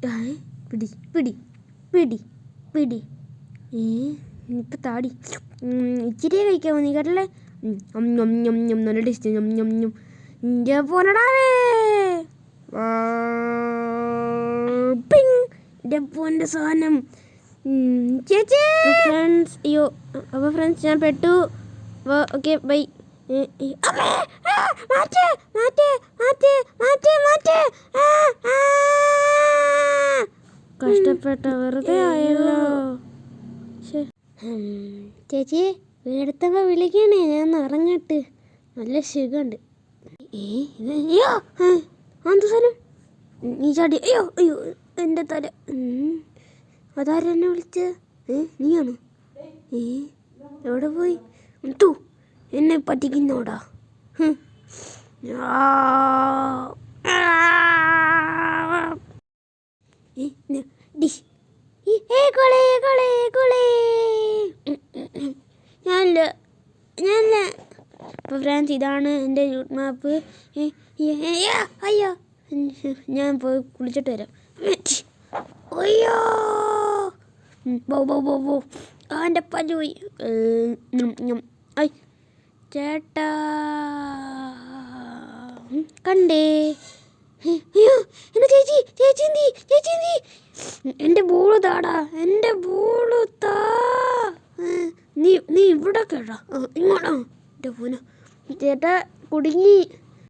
പിടി പിടി പിടി പിടി. ഇപ്പം താടി ഇച്ചിരിയേ കഴിക്കാമോ നീ കേട്ടല്ലേ? നല്ല ടേസ്റ്റ്. എൻ്റെ പോനടാവേ എൻ്റെ പോൻ്റെ സാധനം. ചേച്ചി ഫ്രണ്ട്സ്, അയ്യോ അപ്പോൾ ഫ്രണ്ട്സ് ഞാൻ പെട്ടു. Okay bye. കഷ്ടപ്പെട്ട വെറുതെ ആയല്ലോ. ചേച്ചി വീടത്തപ്പോൾ വിളിക്കണേ, ഞാൻ ഇറങ്ങട്ട്. നല്ല സുഖമുണ്ട്. എന്ത് സാധനം നീ ചാടി? അയ്യോ അയ്യോ എൻ്റെ തല. അതാരെന്നെ വിളിച്ചത്? നീയാണോ? എവിടെ പോയി? തൂ എന്നെ പറ്റിക്കുന്നോടാ. ഞാനല്ല. അപ്പോൾ ഫ്രണ്ട്സ് ഇതാണ് എൻ്റെ റൂട്ട് മാപ്പ്. അയ്യോ ഞാൻ പോയി കുളിച്ചിട്ട് വരാം. അയ്യോ ബോ എൻ്റെ പല്ല് പോയി. ഐ ചേട്ടാ കണ്ടേ? അയ്യോ എൻ്റെ ചേച്ചി എന്തി? എൻ്റെ ബോള് താടാ, എൻ്റെ ബോള് താ. നീ ഇവിടെ കേടാ, ഇങ്ങോട്ടാ എൻ്റെ പൂന. ചേട്ടാ കുടുങ്ങി.